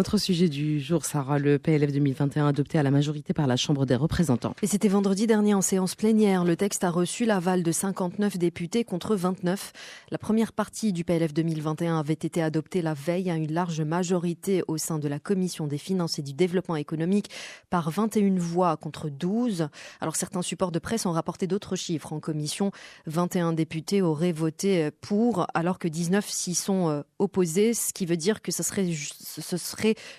Notre sujet du jour, Sarah, le PLF 2021 adopté à la majorité par la Chambre des représentants. Et c'était vendredi dernier en séance plénière. Le texte a reçu l'aval de 59 députés contre 29. La première partie du PLF 2021 avait été adoptée la veille à une large majorité au sein de la Commission des finances et du développement économique par 21 voix contre 12. Alors certains supports de presse ont rapporté d'autres chiffres. En commission, 21 députés auraient voté pour alors que 19 s'y sont opposés, ce qui veut dire que ce serait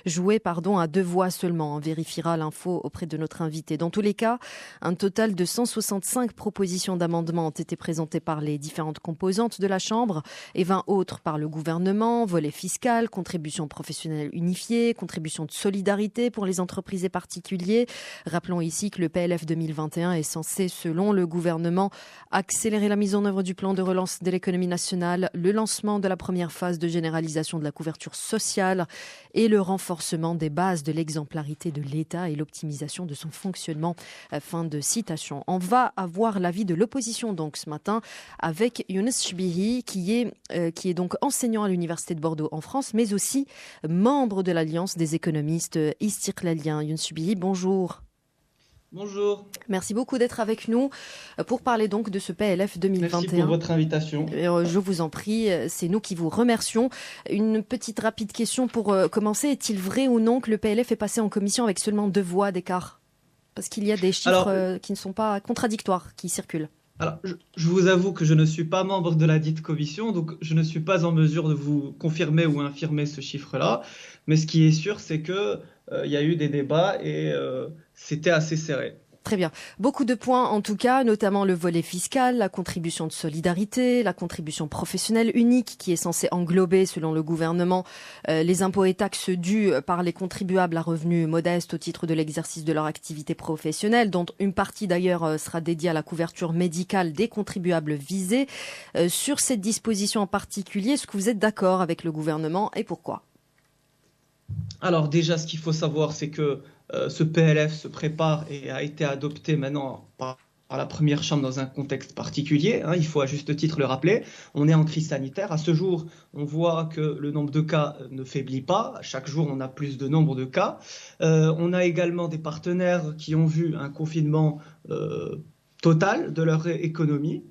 joué à 2 voix seulement. On vérifiera l'info auprès de notre invité. Dans tous les cas, un total de 165 propositions d'amendements ont été présentées par les différentes composantes de la Chambre et 20 autres par le gouvernement. Volet fiscal, contribution professionnelle unifiée, contribution de solidarité pour les entreprises et particuliers. Rappelons ici que le PLF 2021 est censé, selon le gouvernement, accélérer la mise en œuvre du plan de relance de l'économie nationale, le lancement de la première phase de généralisation de la couverture sociale et le renforcement des bases de l'exemplarité de l'État et l'optimisation de son fonctionnement. Fin de citation. On va avoir l'avis de l'opposition donc ce matin avec Younes Chbihi qui est donc enseignant à l'Université de Bordeaux en France, mais aussi membre de l'Alliance des économistes istiqlaliens. Younes Chbihi, bonjour. Bonjour. Merci beaucoup d'être avec nous pour parler donc de ce PLF 2021. Merci pour votre invitation. Je vous en prie, c'est nous qui vous remercions. Une petite rapide question pour commencer. Est-il vrai ou non que le PLF est passé en commission avec seulement 2 voix d'écart ? Parce qu'il y a des chiffres qui ne sont pas contradictoires, qui circulent. Alors, je vous avoue que je ne suis pas membre de la dite commission, donc je ne suis pas en mesure de vous confirmer ou infirmer ce chiffre-là. Mais ce qui est sûr, c'est que y a eu des débats et c'était assez serré. Très bien. Beaucoup de points en tout cas, notamment le volet fiscal, la contribution de solidarité, la contribution professionnelle unique qui est censée englober, selon le gouvernement, les impôts et taxes dus par les contribuables à revenus modestes au titre de l'exercice de leur activité professionnelle, dont une partie d'ailleurs sera dédiée à la couverture médicale des contribuables visés. Sur cette disposition en particulier, est-ce que vous êtes d'accord avec le gouvernement et pourquoi ? Alors déjà, ce qu'il faut savoir, c'est que ce PLF se prépare et a été adopté maintenant par la première chambre dans un contexte particulier. Il faut à juste titre le rappeler. On est en crise sanitaire. À ce jour, on voit que le nombre de cas ne faiblit pas. Chaque jour, on a plus de nombre de cas. On a également des partenaires qui ont vu un confinement total de leur économie,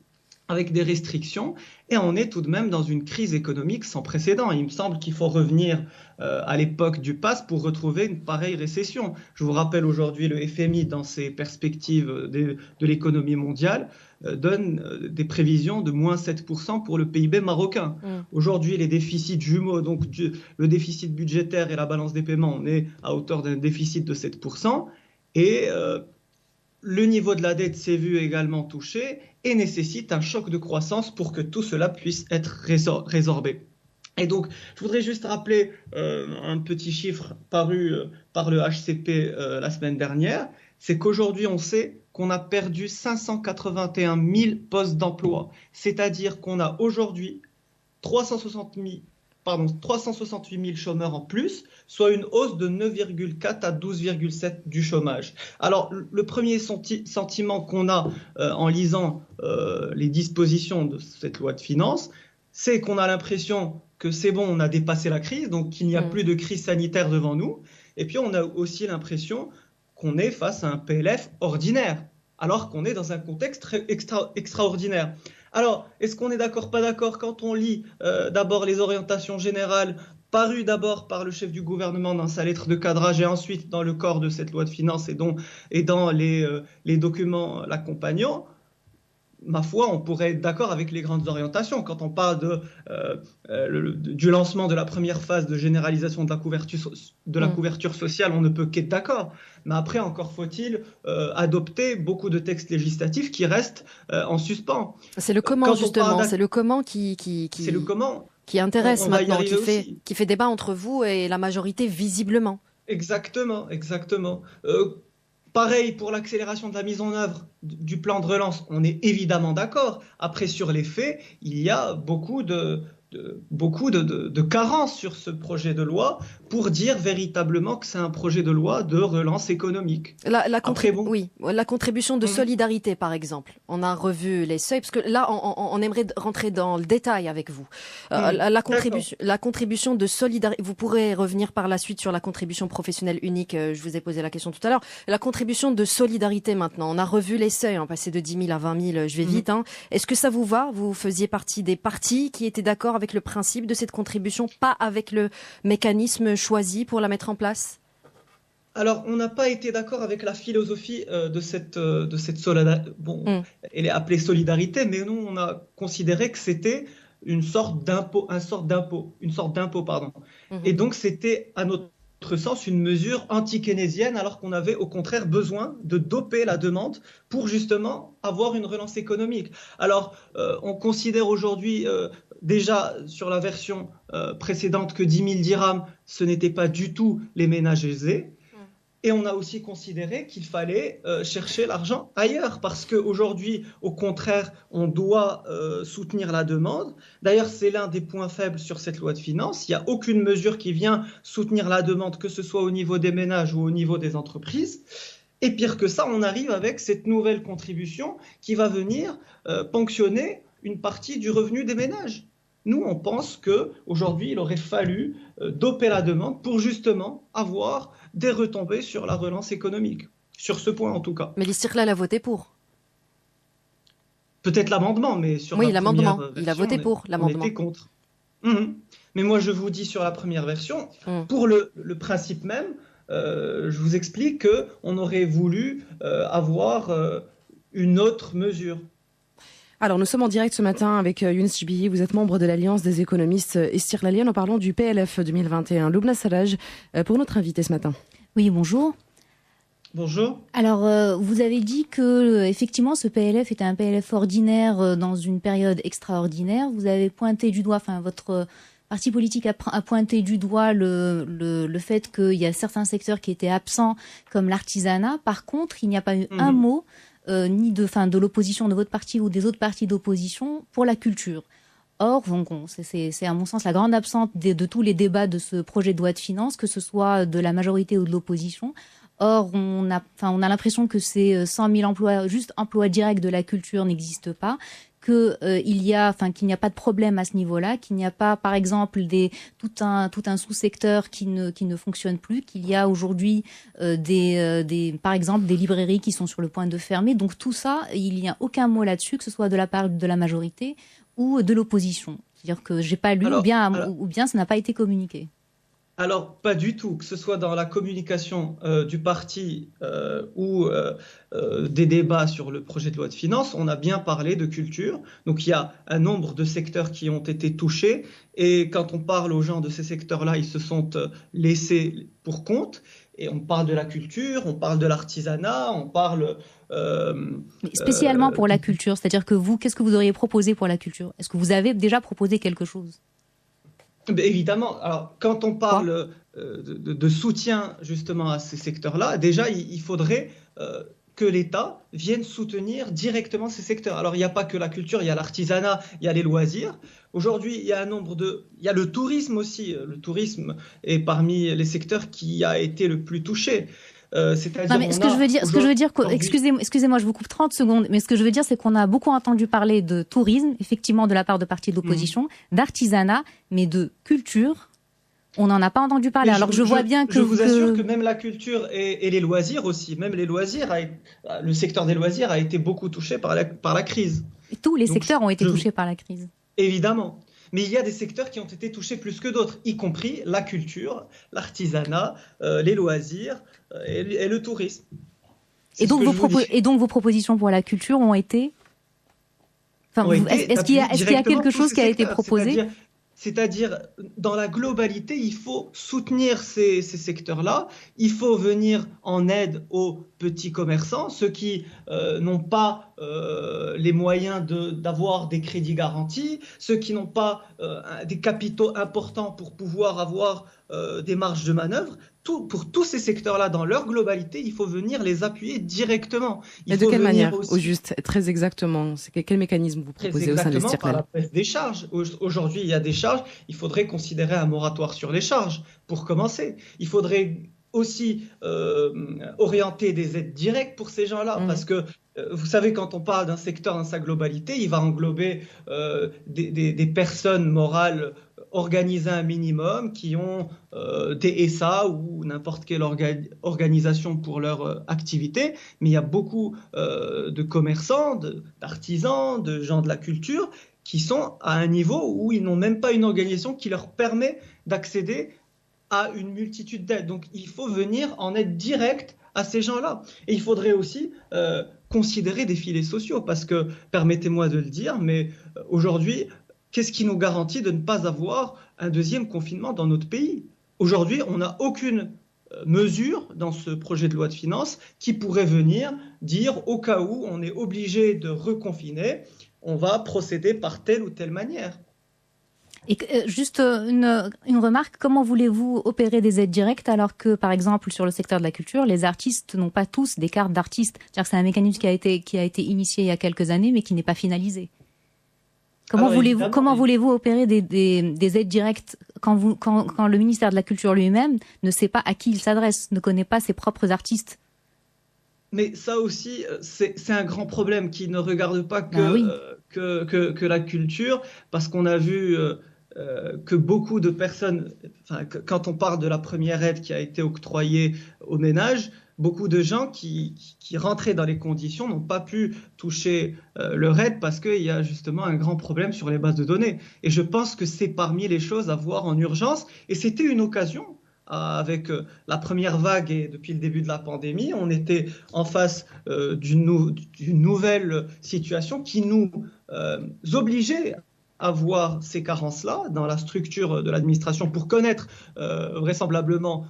avec des restrictions, et on est tout de même dans une crise économique sans précédent. Il me semble qu'il faut revenir à l'époque du PASS pour retrouver une pareille récession. Je vous rappelle aujourd'hui, le FMI, dans ses perspectives de l'économie mondiale, donne des prévisions de moins 7% pour le PIB marocain. Aujourd'hui, les déficits jumeaux, donc le déficit budgétaire et la balance des paiements, on est à hauteur d'un déficit de 7%, et le niveau de la dette s'est vu également touché et nécessite un choc de croissance pour que tout cela puisse être résorbé. Et donc, je voudrais juste rappeler un petit chiffre paru par le HCP la semaine dernière, c'est qu'aujourd'hui, on sait qu'on a perdu 581 000 postes d'emploi, c'est-à-dire qu'on a aujourd'hui 368 000 chômeurs en plus, soit une hausse de 9,4 à 12,7 du chômage. Alors, le premier sentiment qu'on a en lisant les dispositions de cette loi de finances, c'est qu'on a l'impression que c'est bon, on a dépassé la crise, donc qu'il n'y a plus de crise sanitaire devant nous. Et puis, on a aussi l'impression qu'on est face à un PLF ordinaire, alors qu'on est dans un contexte extraordinaire. Alors, est-ce qu'on est d'accord, pas d'accord quand on lit d'abord les orientations générales parues d'abord par le chef du gouvernement dans sa lettre de cadrage et ensuite dans le corps de cette loi de finances et dans les documents l'accompagnant? Ma foi, on pourrait être d'accord avec les grandes orientations. Quand on parle du lancement de la première phase de généralisation de la couverture sociale, on ne peut qu'être d'accord. Mais après, encore faut-il adopter beaucoup de textes législatifs qui restent en suspens. C'est le comment, justement. C'est le comment qui intéresse maintenant, qui fait débat entre vous et la majorité, visiblement. Exactement. Pareil pour l'accélération de la mise en œuvre du plan de relance, on est évidemment d'accord. Après, sur les faits, il y a beaucoup de carences sur ce projet de loi pour dire véritablement que c'est un projet de loi de relance économique. La contribution de solidarité, par exemple. On a revu les seuils, parce que là, on aimerait rentrer dans le détail avec vous. La contribution de solidarité, vous pourrez revenir par la suite sur la contribution professionnelle unique, je vous ai posé la question tout à l'heure. La contribution de solidarité maintenant, on a revu les seuils, on passé de 10 000 à 20 000, je vais vite. Est-ce que ça vous va? Vous faisiez partie des partis qui étaient d'accord avec le principe de cette contribution, pas avec le mécanisme choisi pour la mettre en place? Alors, on n'a pas été d'accord avec la philosophie de cette solidarité. Bon, elle est appelée solidarité, mais nous, on a considéré que c'était une sorte d'impôt, pardon. Et donc, c'était, à notre sens, une mesure anti-keynésienne, alors qu'on avait au contraire besoin de doper la demande pour justement avoir une relance économique. Alors, on considère aujourd'hui déjà sur la version précédente que 10 000 dirhams, ce n'était pas du tout les ménages aisés. Et on a aussi considéré qu'il fallait chercher l'argent ailleurs, parce qu'aujourd'hui, au contraire, on doit soutenir la demande. D'ailleurs, c'est l'un des points faibles sur cette loi de finances. Il n'y a aucune mesure qui vient soutenir la demande, que ce soit au niveau des ménages ou au niveau des entreprises. Et pire que ça, on arrive avec cette nouvelle contribution qui va venir ponctionner une partie du revenu des ménages. Nous, on pense qu'aujourd'hui, il aurait fallu doper la demande pour justement avoir des retombées sur la relance économique. Sur ce point, en tout cas. Mais l'Istiqlal a voté pour. Peut-être l'amendement, mais sur oui, la première version, il a voté pour l'amendement. On était contre. Mais moi, je vous dis sur la première version, pour le principe même, je vous explique qu'on aurait voulu avoir une autre mesure. Alors, nous sommes en direct ce matin avec Younes Chbihi. Vous êtes membre de l'Alliance des économistes Istiqlaliens. Nous parlons du PLF 2021. Loubna Sarraj, pour notre invité ce matin. Oui, bonjour. Bonjour. Alors, vous avez dit que effectivement, ce PLF était un PLF ordinaire dans une période extraordinaire. Vous avez pointé du doigt, enfin, votre parti politique a pointé du doigt le fait qu'il y a certains secteurs qui étaient absents, comme l'artisanat. Par contre, il n'y a pas eu un mot ni de l'opposition de votre parti ou des autres partis d'opposition pour la culture. Or, c'est à mon sens la grande absente de tous les débats de ce projet de loi de finances, que ce soit de la majorité ou de l'opposition. Or, on a l'impression que ces 100 000 emplois, juste emplois directs de la culture, n'existent pas, qu'il n'y a pas de problème à ce niveau-là, qu'il n'y a pas, par exemple, tout un sous-secteur qui ne fonctionne plus, qu'il y a aujourd'hui par exemple, des librairies qui sont sur le point de fermer. Donc tout ça, il n'y a aucun mot là-dessus, que ce soit de la part de la majorité ou de l'opposition. C'est-à-dire que j'ai pas lu, ou bien ça n'a pas été communiqué. Alors, pas du tout, que ce soit dans la communication du parti ou des débats sur le projet de loi de finances, on a bien parlé de culture. Donc, il y a un nombre de secteurs qui ont été touchés. Et quand on parle aux gens de ces secteurs-là, ils se sont laissés pour compte. Et on parle de la culture, on parle de l'artisanat, on parle... Mais spécialement pour la culture, c'est-à-dire que vous, qu'est-ce que vous auriez proposé pour la culture? Est-ce que vous avez déjà proposé quelque chose? Évidemment. Alors, quand on parle de soutien justement à ces secteurs-là, déjà, il faudrait que l'État vienne soutenir directement ces secteurs. Alors, il n'y a pas que la culture, il y a l'artisanat, il y a les loisirs. Aujourd'hui, il y a il y a le tourisme aussi. Le tourisme est parmi les secteurs qui a été le plus touché. Ce que je veux dire, excusez-moi, je vous coupe 30 secondes, mais ce que je veux dire, c'est qu'on a beaucoup entendu parler de tourisme, effectivement, de la part de partis de l'opposition, d'artisanat, mais de culture, on n'en a pas entendu parler. Alors je vois bien que... Je vous assure que même la culture et les loisirs aussi, même les loisirs, le secteur des loisirs a été beaucoup touché par la crise. Et tous les secteurs ont été touchés par la crise. Évidemment. Mais il y a des secteurs qui ont été touchés plus que d'autres, y compris la culture, l'artisanat, les loisirs et le tourisme. Et donc vos propositions pour la culture ont été... Est-ce qu'il y a quelque chose qui a été proposé ? C'est-à-dire, dans la globalité, il faut soutenir ces secteurs-là. Il faut venir en aide aux petits commerçants, ceux qui n'ont pas les moyens d'avoir des crédits garantis, ceux qui n'ont pas des capitaux importants pour pouvoir avoir des marges de manœuvre. pour tous ces secteurs-là, dans leur globalité, il faut venir les appuyer directement. Et de quelle manière, au juste, très exactement? Quel mécanisme vous proposez au sein de Exactement, par la l'Istiqlal? baisse des charges. Aujourd'hui, il y a des charges. Il faudrait considérer un moratoire sur les charges, pour commencer. Il faudrait aussi orienter des aides directes pour ces gens-là, parce que vous savez, quand on parle d'un secteur dans sa globalité, il va englober des personnes morales organisées un minimum qui ont des SA ou n'importe quelle organisation pour leur activité, mais il y a beaucoup de commerçants, d'artisans, de gens de la culture qui sont à un niveau où ils n'ont même pas une organisation qui leur permet d'accéder à une multitude d'aides. Donc il faut venir en aide directe à ces gens-là. Et il faudrait aussi considérer des filets sociaux, parce que, permettez-moi de le dire, mais aujourd'hui, qu'est-ce qui nous garantit de ne pas avoir un deuxième confinement dans notre pays? Aujourd'hui, on n'a aucune mesure dans ce projet de loi de finances qui pourrait venir dire, au cas où on est obligé de reconfiner, on va procéder par telle ou telle manière. Et juste une remarque, comment voulez-vous opérer des aides directes alors que, par exemple, sur le secteur de la culture, les artistes n'ont pas tous des cartes d'artistes? C'est-à-dire que c'est un mécanisme qui a été initié il y a quelques années, mais qui n'est pas finalisé. Comment voulez-vous opérer des aides directes quand le ministère de la Culture lui-même ne sait pas à qui il s'adresse, ne connaît pas ses propres artistes? Mais ça aussi, c'est un grand problème qui ne regarde pas que la culture, parce qu'on a vu que beaucoup de personnes, quand on parle de la première aide qui a été octroyée aux ménages, beaucoup de gens qui rentraient dans les conditions n'ont pas pu toucher leur aide parce qu'il y a justement un grand problème sur les bases de données. Et je pense que c'est parmi les choses à voir en urgence. Et c'était une occasion. Avec la première vague et depuis le début de la pandémie, on était en face d'une nouvelle situation qui nous obligeait à voir ces carences-là dans la structure de l'administration pour connaître vraisemblablement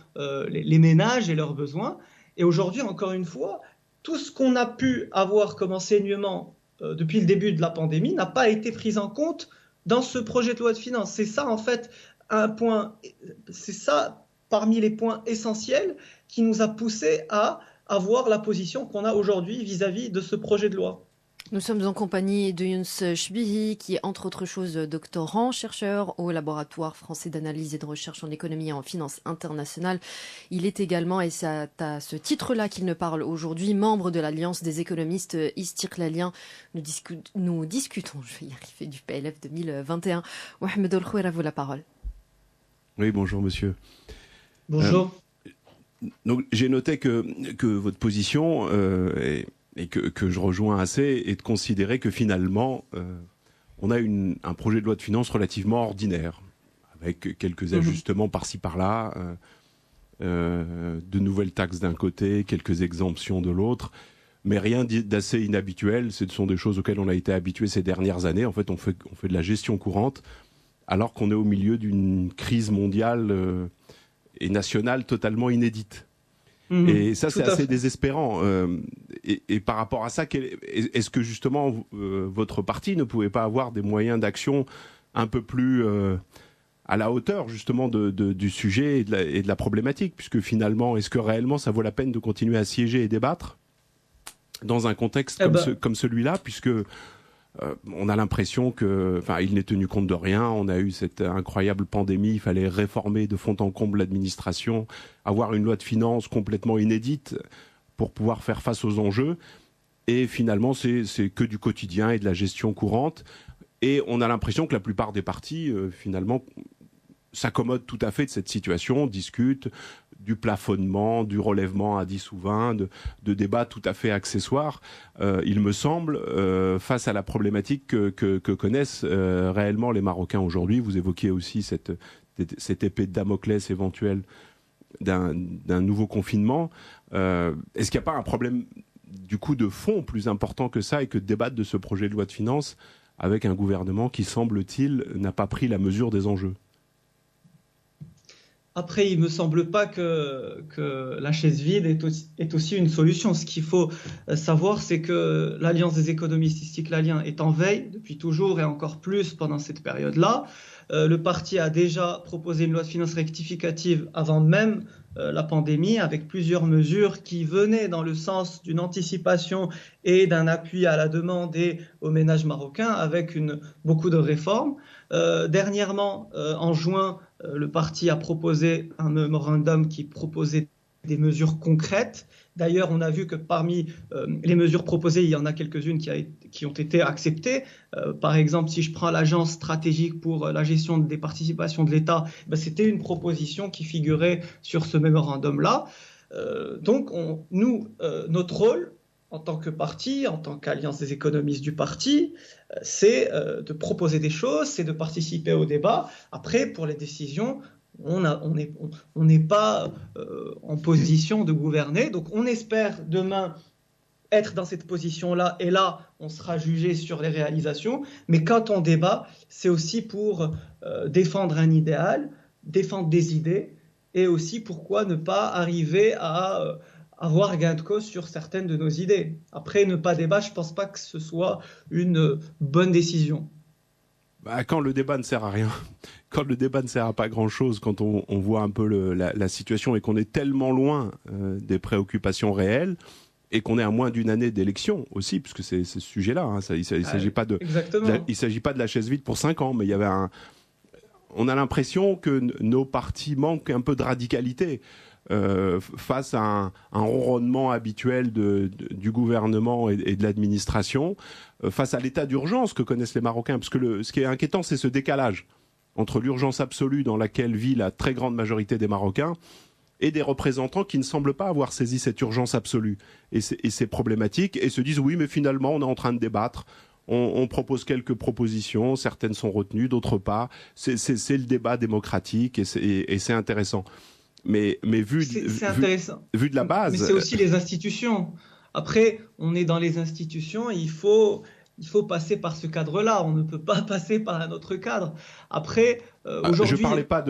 les ménages et leurs besoins. Et aujourd'hui, encore une fois, tout ce qu'on a pu avoir comme enseignement depuis le début de la pandémie n'a pas été pris en compte dans ce projet de loi de finances. C'est ça, en fait, parmi les points essentiels qui nous a poussé à avoir la position qu'on a aujourd'hui vis-à-vis de ce projet de loi. Nous sommes en compagnie de Younes Chbihi, qui est entre autres choses doctorant, chercheur au laboratoire français d'analyse et de recherche en économie et en finance internationale. Il est également, et c'est à ce titre-là qu'il ne parle aujourd'hui, membre de l'Alliance des économistes istiqlaliens. Nous discutons, je vais y arriver, du PLF 2021. Mohamed El-Khouer, à vous la parole. Oui, bonjour monsieur. Bonjour. Donc j'ai noté que votre position et que je rejoins assez est de considérer que finalement on a un projet de loi de finances relativement ordinaire avec quelques ajustements par-ci par-là, de nouvelles taxes d'un côté, quelques exemptions de l'autre, mais rien d'assez inhabituel. Ce sont des choses auxquelles on a été habitué ces dernières années. En fait, on fait de la gestion courante alors qu'on est au milieu d'une crise mondiale et nationale totalement inédite. Et ça, c'est assez désespérant. Et par rapport à ça, est-ce que justement votre parti ne pouvait pas avoir des moyens d'action un peu plus à la hauteur justement du sujet et de la problématique, puisque finalement, est-ce que réellement ça vaut la peine de continuer à siéger et débattre dans un contexte comme celui-là, puisque on a l'impression il n'est tenu compte de rien. On a eu cette incroyable pandémie. Il fallait réformer de fond en comble l'administration, avoir une loi de finances complètement inédite pour pouvoir faire face aux enjeux. Et finalement, c'est que du quotidien et de la gestion courante. Et on a l'impression que la plupart des partis, finalement, s'accommodent tout à fait de cette situation, discutent du plafonnement, du relèvement à 10 ou 20, de débats tout à fait accessoires, il me semble, face à la problématique que connaissent réellement les Marocains aujourd'hui. Vous évoquiez aussi cette épée de Damoclès éventuelle d'un nouveau confinement. Est-ce qu'il n'y a pas un problème du coup de fond plus important que ça, et que de débattre de ce projet de loi de finances avec un gouvernement qui, semble-t-il, n'a pas pris la mesure des enjeux? Après, il ne me semble pas que la chaise vide est aussi une solution. Ce qu'il faut savoir, c'est que l'Alliance des économistes istiqlaliens est en veille depuis toujours, et encore plus pendant cette période-là. Le parti a déjà proposé une loi de finances rectificative avant même la pandémie avec plusieurs mesures qui venaient dans le sens d'une anticipation et d'un appui à la demande et aux ménages marocains avec beaucoup de réformes. Dernièrement, en juin, le parti a proposé un mémorandum qui proposait des mesures concrètes. D'ailleurs, on a vu que parmi les mesures proposées, il y en a quelques-unes qui ont été acceptées. Par exemple, si je prends l'agence stratégique pour la gestion des participations de l'État, c'était une proposition qui figurait sur ce mémorandum-là. Donc, notre rôle en tant que parti, en tant qu'alliance des économistes du parti, c'est de proposer des choses, c'est de participer au débat. Après, pour les décisions, on n'est pas en position de gouverner, donc on espère demain être dans cette position-là, et là, on sera jugé sur les réalisations. Mais quand on débat, c'est aussi pour défendre un idéal, défendre des idées, et aussi pourquoi ne pas arriver à avoir gain de cause sur certaines de nos idées. Après, ne pas débattre, je ne pense pas que ce soit une bonne décision. Quand le débat ne sert à rien, quand le débat ne sert à pas grand-chose, quand on voit un peu la situation et qu'on est tellement loin des préoccupations réelles et qu'on est à moins d'une année d'élection aussi, puisque c'est ce sujet-là, hein, il s'agit pas de la chaise vide pour 5 ans, mais on a l'impression que nos partis manquent un peu de radicalité. Face à un ronronnement habituel du gouvernement et de l'administration, face à l'état d'urgence que connaissent les Marocains. Parce que ce qui est inquiétant, c'est ce décalage entre l'urgence absolue dans laquelle vit la très grande majorité des Marocains et des représentants qui ne semblent pas avoir saisi cette urgence absolue et ces problématiques et se disent oui, mais finalement, on est en train de débattre. On propose quelques propositions, certaines sont retenues, d'autres pas. C'est le débat démocratique et c'est intéressant. Mais vu de la base... Mais c'est aussi les institutions. Après, on est dans les institutions et il faut passer par ce cadre-là. On ne peut pas passer par un autre cadre. Après, aujourd'hui... Je parlais pas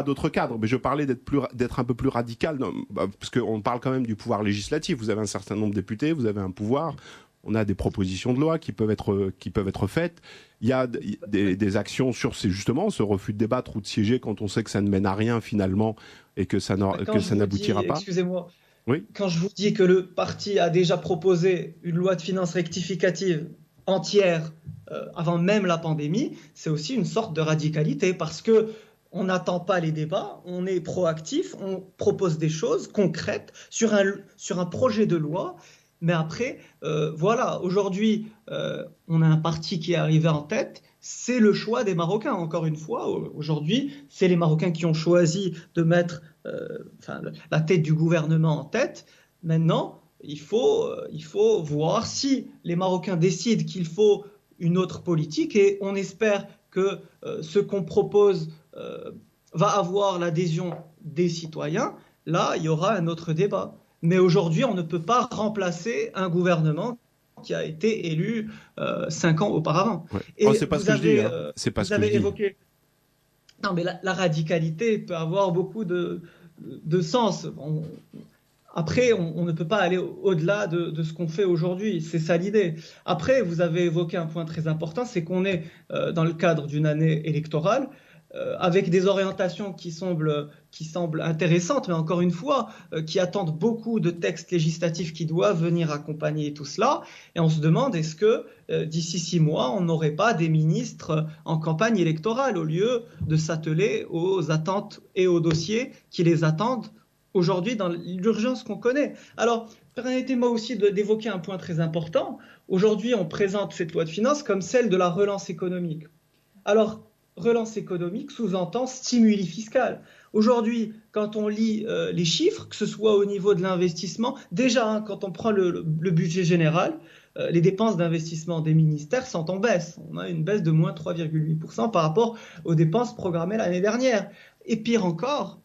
d'autre cadre, mais je parlais d'être un peu plus radical, parce qu'on parle quand même du pouvoir législatif. Vous avez un certain nombre de députés, vous avez un pouvoir... On a des propositions de loi qui peuvent être faites. Il y a des actions sur justement ce refus de débattre ou de siéger quand on sait que ça ne mène à rien finalement et que ça n'aboutira pas. Excusez-moi. Oui. Quand je vous dis que le parti a déjà proposé une loi de finances rectificative entière avant même la pandémie, c'est aussi une sorte de radicalité parce que on n'attend pas les débats, on est proactif, on propose des choses concrètes sur un projet de loi. Mais après, voilà, aujourd'hui, on a un parti qui est arrivé en tête. C'est le choix des Marocains, encore une fois. Aujourd'hui, c'est les Marocains qui ont choisi de mettre la tête du gouvernement en tête. Maintenant, il faut voir si les Marocains décident qu'il faut une autre politique. Et on espère que ce qu'on propose va avoir l'adhésion des citoyens. Là, il y aura un autre débat. Mais aujourd'hui, on ne peut pas remplacer un gouvernement qui a été élu 5 ans auparavant. Ouais. Et c'est pas ce que je dis. C'est pas ce que je dis. Évoqué... Non, mais la radicalité peut avoir beaucoup de sens. Après, on ne peut pas aller au-delà de ce qu'on fait aujourd'hui. C'est ça l'idée. Après, vous avez évoqué un point très important, c'est qu'on est dans le cadre d'une année électorale. Avec des orientations qui semblent intéressantes, mais encore une fois, qui attendent beaucoup de textes législatifs qui doivent venir accompagner tout cela. Et on se demande, est-ce que d'ici 6 mois, on n'aurait pas des ministres en campagne électorale au lieu de s'atteler aux attentes et aux dossiers qui les attendent aujourd'hui dans l'urgence qu'on connaît. Alors, permettez-moi aussi d'évoquer un point très important. Aujourd'hui, on présente cette loi de finances comme celle de la relance économique. Alors, relance économique sous-entend stimuli fiscal. Aujourd'hui, quand on lit les chiffres, que ce soit au niveau de l'investissement, déjà, quand on prend le budget général, les dépenses d'investissement des ministères sont en baisse. On a une baisse de moins 3,8% par rapport aux dépenses programmées l'année dernière. Et pire encore,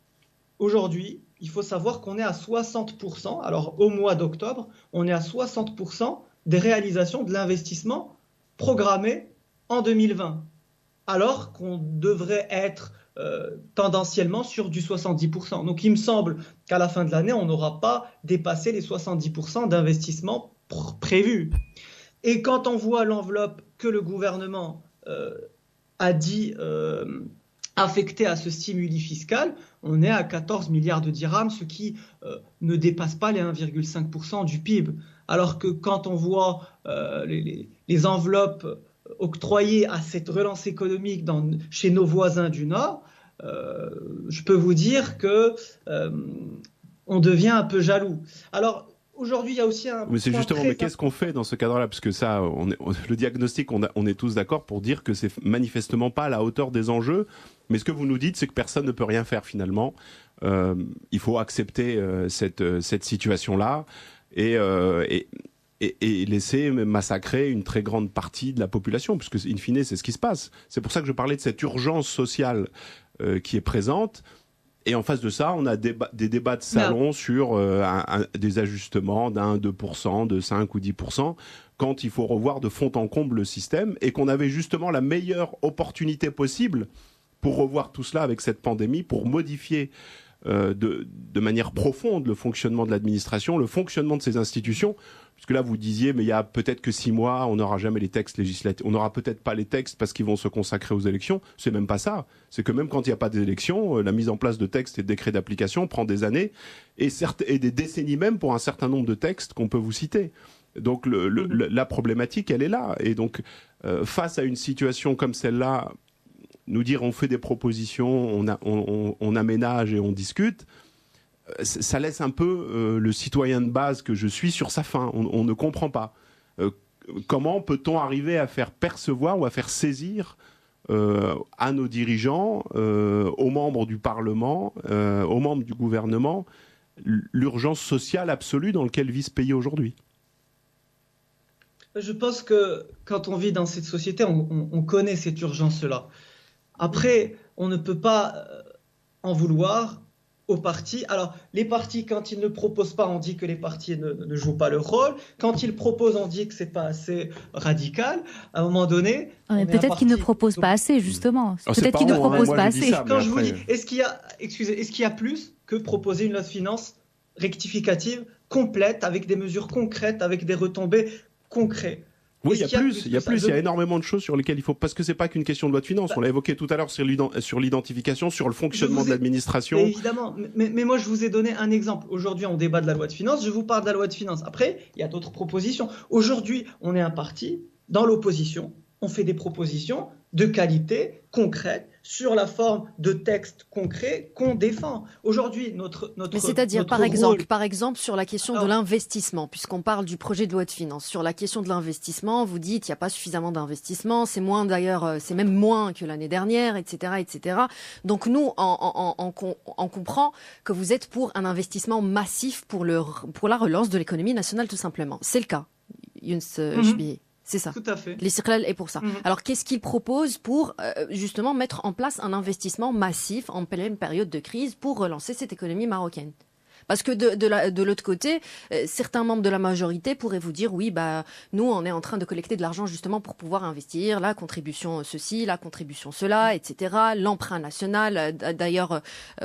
aujourd'hui, il faut savoir qu'on est à 60%, alors au mois d'octobre, on est à 60% des réalisations de l'investissement programmé en 2020. Alors qu'on devrait être tendanciellement sur du 70%. Donc il me semble qu'à la fin de l'année, on n'aura pas dépassé les 70% d'investissement prévus. Et quand on voit l'enveloppe que le gouvernement a dit affectés à ce stimuli fiscal, on est à 14 milliards de dirhams, ce qui ne dépasse pas les 1,5% du PIB. Alors que quand on voit les enveloppes octroyées à cette relance économique chez nos voisins du Nord, je peux vous dire que on devient un peu jaloux. Alors, aujourd'hui, il y a aussi un... Mais c'est justement, mais qu'est-ce qu'on fait dans ce cadre-là? Parce que ça, le diagnostic, on est tous d'accord pour dire que c'est manifestement pas à la hauteur des enjeux. Mais ce que vous nous dites, c'est que personne ne peut rien faire finalement. Il faut accepter cette situation-là et laisser massacrer une très grande partie de la population, puisque in fine, c'est ce qui se passe. C'est pour ça que je parlais de cette urgence sociale qui est présente. Et en face de ça, on a des débats de salon sur des ajustements d'1, 2%, de 5 ou 10%, quand il faut revoir de fond en comble le système, et qu'on avait justement la meilleure opportunité possible pour revoir tout cela avec cette pandémie, pour modifier de manière profonde le fonctionnement de l'administration, le fonctionnement de ces institutions. Parce que là, vous disiez, mais il y a peut-être que 6 mois, on n'aura jamais les textes législatifs. On n'aura peut-être pas les textes parce qu'ils vont se consacrer aux élections. C'est même pas ça. C'est que même quand il n'y a pas d'élections, la mise en place de textes et de décrets d'application prend des années et des décennies même pour un certain nombre de textes qu'on peut vous citer. Donc la problématique, elle est là. Et donc, face à une situation comme celle-là, nous dire on fait des propositions, on aménage et on discute, ça laisse un peu le citoyen de base que je suis sur sa faim. On ne comprend pas. Comment peut-on arriver à faire percevoir ou à faire saisir à nos dirigeants, aux membres du Parlement, aux membres du gouvernement, l'urgence sociale absolue dans laquelle vit ce pays aujourd'hui? Je pense que quand on vit dans cette société, on connaît cette urgence-là. Après, on ne peut pas en vouloir aux partis. Alors, les partis, quand ils ne proposent pas, on dit que les partis ne jouent pas leur rôle. Quand ils proposent, on dit que c'est pas assez radical. À un moment donné... Mais peut-être qu'ils ne proposent pas assez, justement. Peut-être qu'ils ne proposent pas assez. Quand je vous dis, est-ce qu'il y a plus que proposer une loi de finances rectificative, complète, avec des mesures concrètes, avec des retombées concrètes? Oui, il y a énormément de choses sur lesquelles il faut, parce que c'est pas qu'une question de loi de finances. On l'a évoqué tout à l'heure sur l'identification, sur le fonctionnement de l'administration. Évidemment, mais moi je vous ai donné un exemple. Aujourd'hui, on débat de la loi de finances. Je vous parle de la loi de finances. Après, il y a d'autres propositions. Aujourd'hui, on est un parti dans l'opposition. On fait des propositions de qualité, concrètes, sur la forme de textes concrets qu'on défend. Aujourd'hui, Mais c'est-à-dire, par exemple, sur la question de l'investissement, puisqu'on parle du projet de loi de finances, sur la question de l'investissement, vous dites qu'il n'y a pas suffisamment d'investissement, c'est moins d'ailleurs, c'est même moins que l'année dernière, etc., etc. Donc nous, on comprend que vous êtes pour un investissement massif pour la relance de l'économie nationale, tout simplement. C'est le cas, Younes Chbillé. C'est ça. Tout à fait. L'istiqlal est pour ça. Alors, qu'est-ce qu'il propose pour justement mettre en place un investissement massif en pleine période de crise pour relancer cette économie marocaine? Parce que de l'autre côté, certains membres de la majorité pourraient vous dire oui, nous on est en train de collecter de l'argent justement pour pouvoir investir, la contribution ceci, la contribution cela, etc. L'emprunt national, d'ailleurs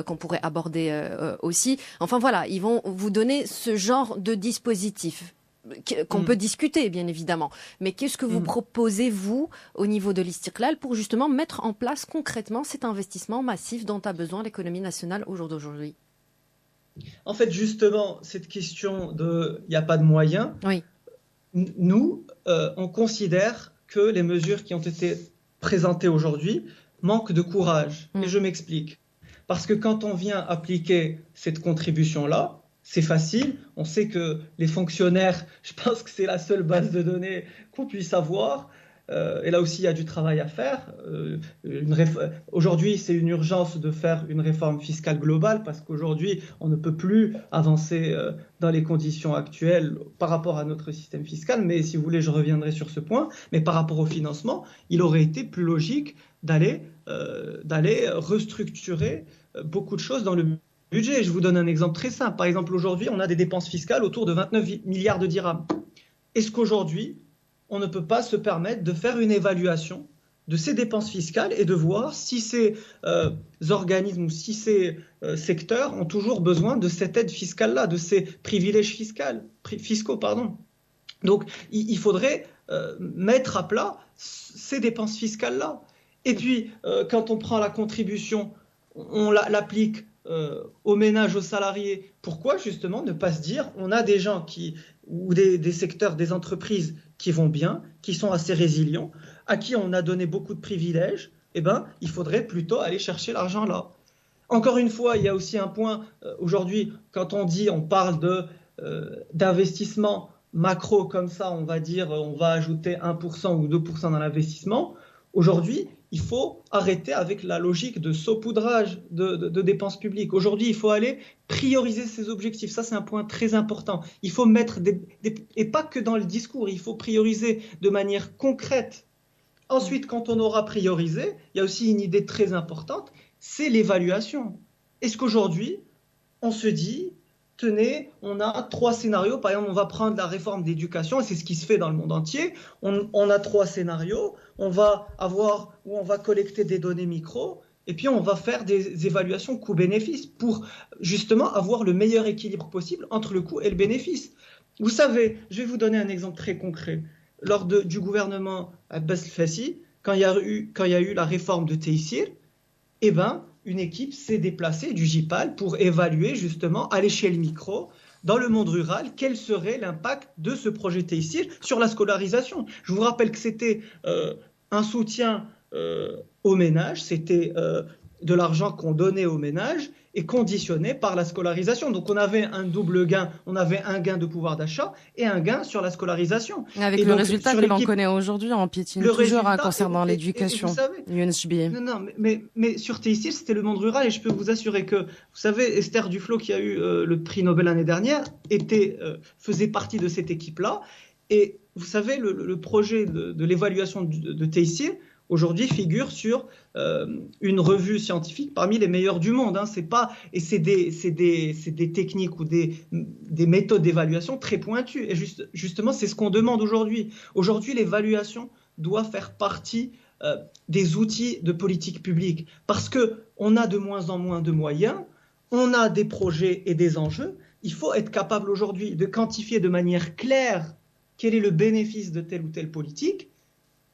qu'on pourrait aborder aussi. Enfin voilà, ils vont vous donner ce genre de dispositif qu'on peut discuter, bien évidemment. Mais qu'est-ce que vous proposez, vous, au niveau de l'Istiqlal, pour justement mettre en place concrètement cet investissement massif dont a besoin l'économie nationale au jour d'aujourd'hui? En fait, justement, cette question de « il n'y a pas de moyens oui. », nous, on considère que les mesures qui ont été présentées aujourd'hui manquent de courage. Et je m'explique. Parce que quand on vient appliquer cette contribution-là, c'est facile, on sait que les fonctionnaires, je pense que c'est la seule base de données qu'on puisse avoir, et là aussi il y a du travail à faire. Aujourd'hui c'est une urgence de faire une réforme fiscale globale, parce qu'aujourd'hui on ne peut plus avancer dans les conditions actuelles par rapport à notre système fiscal, mais si vous voulez je reviendrai sur ce point, mais par rapport au financement, il aurait été plus logique d'aller restructurer beaucoup de choses dans le budget. Je vous donne un exemple très simple. Par exemple, aujourd'hui, on a des dépenses fiscales autour de 29 milliards de dirhams. Est-ce qu'aujourd'hui, on ne peut pas se permettre de faire une évaluation de ces dépenses fiscales et de voir si ces organismes ou si ces secteurs ont toujours besoin de cette aide fiscale-là, de ces privilèges fiscaux. Donc, il faudrait mettre à plat ces dépenses fiscales-là. Et puis, quand on prend la contribution, on l'applique aux ménages, aux salariés. Pourquoi justement ne pas se dire, on a des gens ou des secteurs, des entreprises qui vont bien, qui sont assez résilients, à qui on a donné beaucoup de privilèges, eh ben, il faudrait plutôt aller chercher l'argent là. Encore une fois, il y a aussi un point, aujourd'hui, quand on parle d'investissement macro comme ça, on va dire, on va ajouter 1% ou 2% dans l'investissement. Aujourd'hui, il faut arrêter avec la logique de saupoudrage de dépenses publiques. Aujourd'hui, il faut aller prioriser ses objectifs. Ça, c'est un point très important. Il faut mettre et pas que dans le discours, il faut prioriser de manière concrète. Ensuite, quand on aura priorisé, il y a aussi une idée très importante, c'est l'évaluation. Est-ce qu'aujourd'hui, on se dit, tenez, on a 3 scénarios. Par exemple, on va prendre la réforme d'éducation, et c'est ce qui se fait dans le monde entier. On a 3 scénarios. On va collecter des données micro, et puis on va faire des évaluations coût-bénéfice pour justement avoir le meilleur équilibre possible entre le coût et le bénéfice. Vous savez, je vais vous donner un exemple très concret. Lors du gouvernement Abbas el-Fassi, quand il y a eu la réforme de Taysir, eh ben, une équipe s'est déplacée du JIPAL pour évaluer justement à l'échelle micro, dans le monde rural, quel serait l'impact de ce projet Taysir sur la scolarisation. Je vous rappelle que c'était un soutien aux ménages, c'était de l'argent qu'on donnait aux ménages et conditionné par la scolarisation. Donc on avait un double gain, on avait un gain de pouvoir d'achat et un gain sur la scolarisation. Avec et le résultat que l'on connaît aujourd'hui, on piétine toujours concernant l'éducation. Non, mais sur Taysir, c'était le monde rural, et je peux vous assurer que, vous savez, Esther Duflo, qui a eu le prix Nobel l'année dernière, faisait partie de cette équipe-là. Et vous savez, le projet de l'évaluation de Taysir, aujourd'hui, figure sur une revue scientifique parmi les meilleures du monde. C'est des techniques ou des méthodes d'évaluation très pointues. Et justement, c'est ce qu'on demande aujourd'hui. Aujourd'hui, l'évaluation doit faire partie des outils de politique publique, parce qu'on a de moins en moins de moyens, on a des projets et des enjeux. Il faut être capable aujourd'hui de quantifier de manière claire quel est le bénéfice de telle ou telle politique,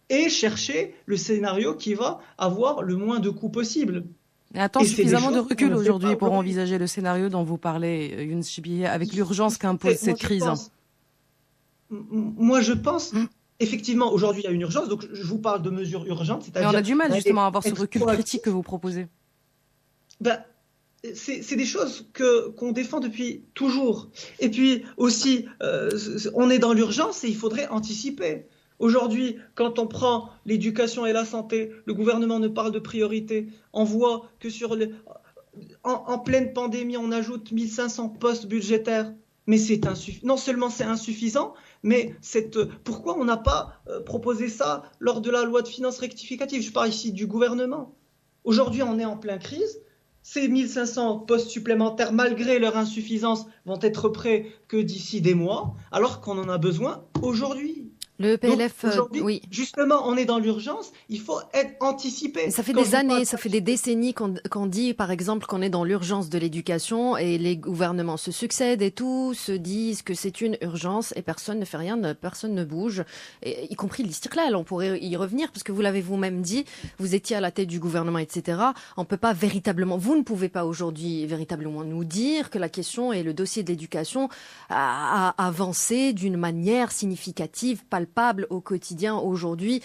et chercher le scénario qui va avoir le moins de coûts possible. Suffisamment de recul aujourd'hui pour envisager le scénario dont vous parlez, Younes Chibie, avec l'urgence qu'impose cette crise. Moi, je pense, effectivement, aujourd'hui, il y a une urgence, donc je vous parle de mesures urgentes. Mais on a du mal justement à avoir ce recul critique que vous proposez. C'est des choses qu'on défend depuis toujours. Et puis aussi, on est dans l'urgence et il faudrait anticiper. Aujourd'hui, quand on prend l'éducation et la santé, le gouvernement ne parle de priorité. On voit que en pleine pandémie, on ajoute 1500 postes budgétaires. Mais non seulement c'est insuffisant, mais pourquoi on n'a pas proposé ça lors de la loi de finances rectificative? Je parle ici du gouvernement. Aujourd'hui, on est en pleine crise. Ces 1500 postes supplémentaires, malgré leur insuffisance, vont être prêts que d'ici des mois, alors qu'on en a besoin aujourd'hui. Le PLF, oui. Justement, on est dans l'urgence, il faut être anticipé. Mais ça fait des années, ça fait des décennies qu'on dit, par exemple, qu'on est dans l'urgence de l'éducation et les gouvernements se succèdent et tous se disent que c'est une urgence et personne ne fait rien, personne ne bouge, y compris l'Istiqlal. On pourrait y revenir parce que vous l'avez vous-même dit, vous étiez à la tête du gouvernement, etc. On peut pas véritablement, vous ne pouvez pas aujourd'hui véritablement nous dire que la question et le dossier de l'éducation a avancé d'une manière significative, palpable au quotidien aujourd'hui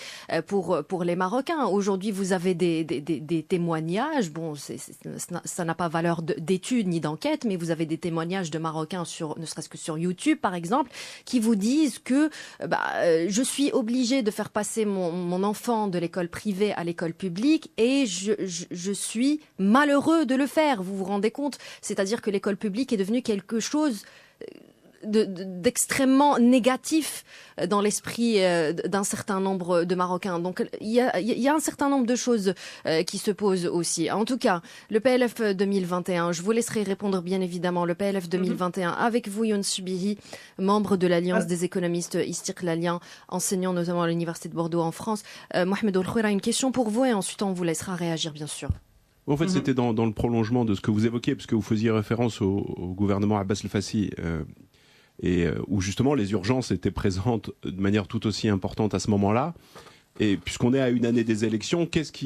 pour les Marocains. Aujourd'hui, vous avez des témoignages. Bon, ça n'a pas valeur d'étude ni d'enquête, mais vous avez des témoignages de Marocains ne serait-ce que sur YouTube, par exemple, qui vous disent que je suis obligé de faire passer mon enfant de l'école privée à l'école publique et je suis malheureux de le faire. Vous vous rendez compte? C'est-à-dire que l'école publique est devenue quelque chose d'extrêmement négatif dans l'esprit d'un certain nombre de Marocains. Donc il y a un certain nombre de choses qui se posent aussi. En tout cas, le PLF 2021, je vous laisserai répondre bien évidemment. Le PLF 2021 avec vous, Younes Chibie, membre de l'Alliance des économistes istiqlaliens, enseignant notamment à l'Université de Bordeaux en France. Mohamed Oulkhouira, une question pour vous et ensuite on vous laissera réagir bien sûr. En fait, c'était dans le prolongement de ce que vous évoquiez, puisque vous faisiez référence au gouvernement Abbas el-Fassi, et où justement les urgences étaient présentes de manière tout aussi importante à ce moment-là. Et puisqu'on est à une année des élections, puisque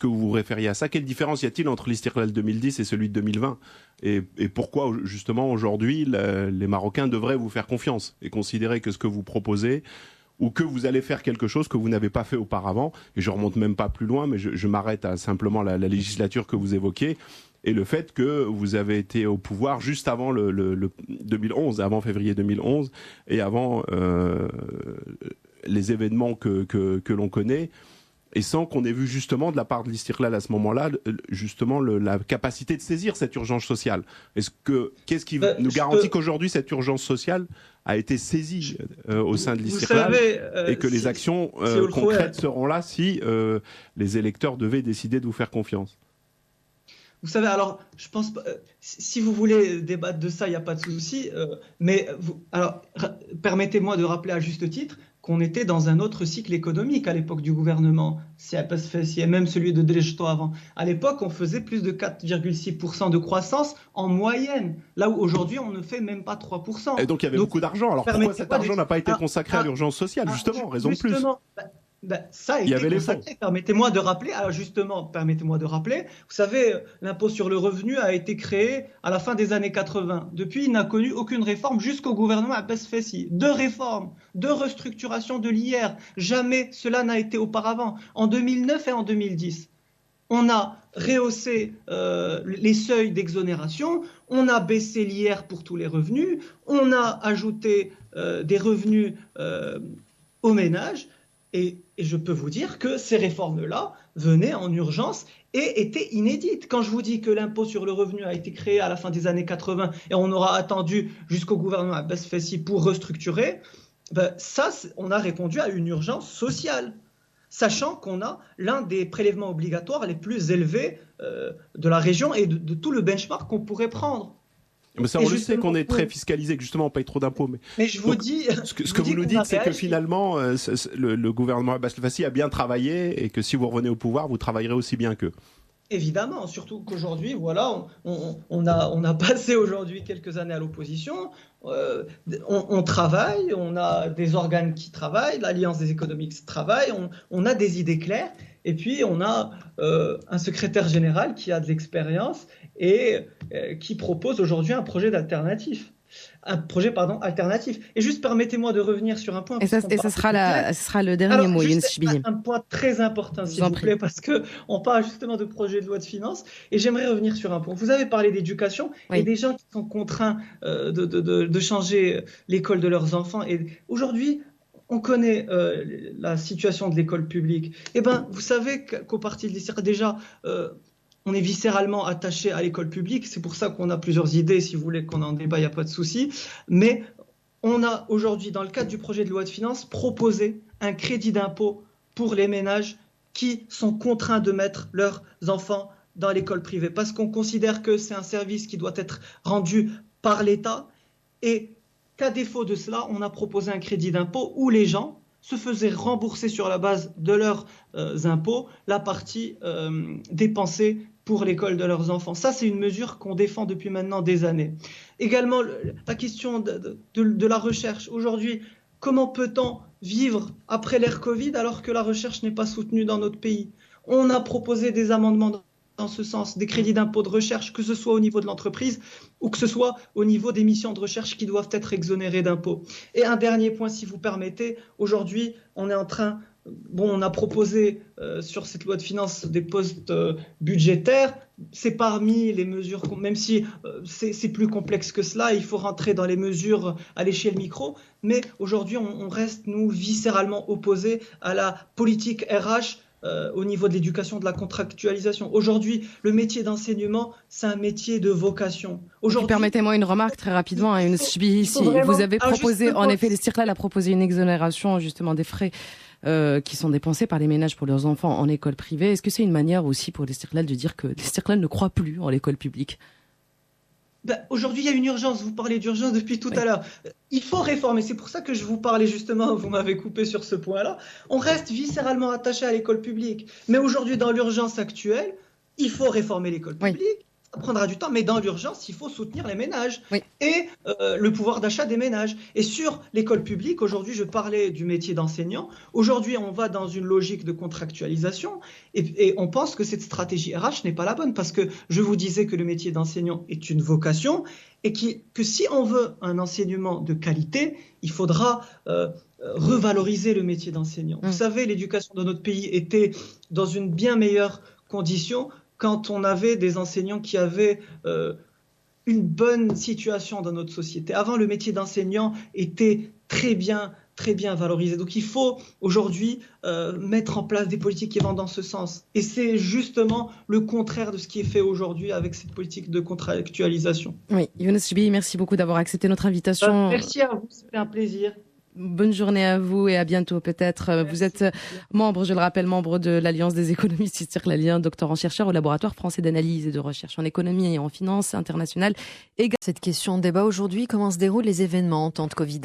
vous vous référiez à ça, quelle différence y a-t-il entre l'Istiqlal 2010 et celui de 2020 et pourquoi, justement, aujourd'hui, les Marocains devraient vous faire confiance et considérer que ce que vous proposez, ou que vous allez faire quelque chose que vous n'avez pas fait auparavant, et je remonte même pas plus loin, mais je m'arrête à simplement la législature que vous évoquez, et le fait que vous avez été au pouvoir juste avant le 2011, avant février 2011, et avant les événements que l'on connaît, et sans qu'on ait vu justement de la part de l'Istiqlal à ce moment-là, justement la capacité de saisir cette urgence sociale. Qu'est-ce qui nous garantit qu'aujourd'hui cette urgence sociale a été saisie au sein de l'Istiqlal et que les actions concrètes seront là si les électeurs devaient décider de vous faire confiance? Vous savez, alors, je pense, si vous voulez débattre de ça, il n'y a pas de souci, mais permettez-moi de rappeler à juste titre qu'on était dans un autre cycle économique à l'époque du gouvernement, et même celui de Drejto avant. À l'époque, on faisait plus de 4,6% de croissance en moyenne, là où aujourd'hui, on ne fait même pas 3%. Et donc, il y avait beaucoup d'argent. Alors, pourquoi cet argent n'a pas été consacré à l'urgence sociale, justement, raison de plus? Ça a été consacré. Permettez-moi de rappeler, vous savez, l'impôt sur le revenu a été créé à la fin des années 80. Depuis, il n'a connu aucune réforme jusqu'au gouvernement Abbas Fessi. 2 réformes, 2 restructurations de l'IR. Jamais cela n'a été auparavant. En 2009 et en 2010, on a rehaussé les seuils d'exonération, on a baissé l'IR pour tous les revenus, on a ajouté des revenus aux ménages. Et je peux vous dire que ces réformes-là venaient en urgence et étaient inédites. Quand je vous dis que l'impôt sur le revenu a été créé à la fin des années 80 et on aura attendu jusqu'au gouvernement Abbas Fessi pour restructurer, on a répondu à une urgence sociale, sachant qu'on a l'un des prélèvements obligatoires les plus élevés de la région et de tout le benchmark qu'on pourrait prendre. Mais ça, on le sait qu'on est très fiscalisé, que justement on paye trop d'impôts. Mais je vous dis... Ce que vous nous dites, c'est que finalement, le gouvernement Abbas Fessi a bien travaillé et que si vous revenez au pouvoir, vous travaillerez aussi bien qu'eux. Évidemment, surtout qu'aujourd'hui, voilà, on a passé aujourd'hui quelques années à l'opposition, on travaille, on a des organes qui travaillent, l'Alliance des économistes travaille, on a des idées claires, et puis on a un secrétaire général qui a de l'expérience et qui propose aujourd'hui un projet alternatif. Et juste permettez-moi de revenir sur un point. Et ça sera le dernier mot, Younes Chibili. Un point très important, s'il vous plaît, parce qu'on parle justement de projet de loi de finances, et j'aimerais revenir sur un point. Vous avez parlé d'éducation et des gens qui sont contraints de changer l'école de leurs enfants. Et aujourd'hui, on connaît la situation de l'école publique. Eh bien, vous savez qu'au parti de l'ISIR, déjà... on est viscéralement attaché à l'école publique, c'est pour ça qu'on a plusieurs idées, si vous voulez qu'on en débat, il n'y a pas de souci. Mais on a aujourd'hui, dans le cadre du projet de loi de finances, proposé un crédit d'impôt pour les ménages qui sont contraints de mettre leurs enfants dans l'école privée, parce qu'on considère que c'est un service qui doit être rendu par l'État, et qu'à défaut de cela, on a proposé un crédit d'impôt où les gens se faisaient rembourser sur la base de leurs impôts la partie dépensée pour l'école de leurs enfants. Ça, c'est une mesure qu'on défend depuis maintenant des années. Également, la question de la recherche. Aujourd'hui, comment peut-on vivre après l'ère Covid alors que la recherche n'est pas soutenue dans notre pays? On a proposé des amendements dans ce sens, des crédits d'impôt de recherche, que ce soit au niveau de l'entreprise ou que ce soit au niveau des missions de recherche qui doivent être exonérées d'impôts. Et un dernier point, si vous permettez, aujourd'hui, on est en train... on a proposé sur cette loi de finances des postes budgétaires. C'est parmi les mesures, même si c'est plus complexe que cela, il faut rentrer dans les mesures à l'échelle micro. Mais aujourd'hui, on reste, nous, viscéralement opposés à la politique RH au niveau de l'éducation, de la contractualisation. Aujourd'hui, le métier d'enseignement, c'est un métier de vocation. Permettez-moi une remarque très rapidement, Younes Chibili. Vous avez proposé, en effet, l'Istiqlal a proposé une exonération justement des frais qui sont dépensés par les ménages pour leurs enfants en école privée. Est-ce que c'est une manière aussi pour l'Istiqlal de dire que l'Istiqlal ne croit plus en l'école publique? Aujourd'hui, il y a une urgence. Vous parlez d'urgence depuis tout à l'heure. Il faut réformer. C'est pour ça que je vous parlais justement, vous m'avez coupé sur ce point-là. On reste viscéralement attaché à l'école publique. Mais aujourd'hui, dans l'urgence actuelle, il faut réformer l'école publique. ça prendra du temps, mais dans l'urgence, il faut soutenir les ménages Oui. et le pouvoir d'achat des ménages. Et sur l'école publique, aujourd'hui, je parlais du métier d'enseignant. Aujourd'hui, on va dans une logique de contractualisation et on pense que cette stratégie RH n'est pas la bonne parce que je vous disais que le métier d'enseignant est une vocation et que si on veut un enseignement de qualité, il faudra revaloriser le métier d'enseignant. Vous savez, l'éducation de notre pays était dans une bien meilleure condition quand on avait des enseignants qui avaient une bonne situation dans notre société. Avant, le métier d'enseignant était très bien valorisé. Donc il faut aujourd'hui mettre en place des politiques qui vont dans ce sens. Et c'est justement le contraire de ce qui est fait aujourd'hui avec cette politique de contractualisation. Oui, Younes Chbi, merci beaucoup d'avoir accepté notre invitation. Merci à vous, c'était un plaisir. Bonne journée à vous et à bientôt peut-être. Merci. Vous êtes membre, je le rappelle, membre de l'Alliance des économistes israéliens, doctorant-chercheur au laboratoire français d'analyse et de recherche en économie et en finance internationale. Cette question de débat aujourd'hui, comment se déroulent les événements en temps de Covid ?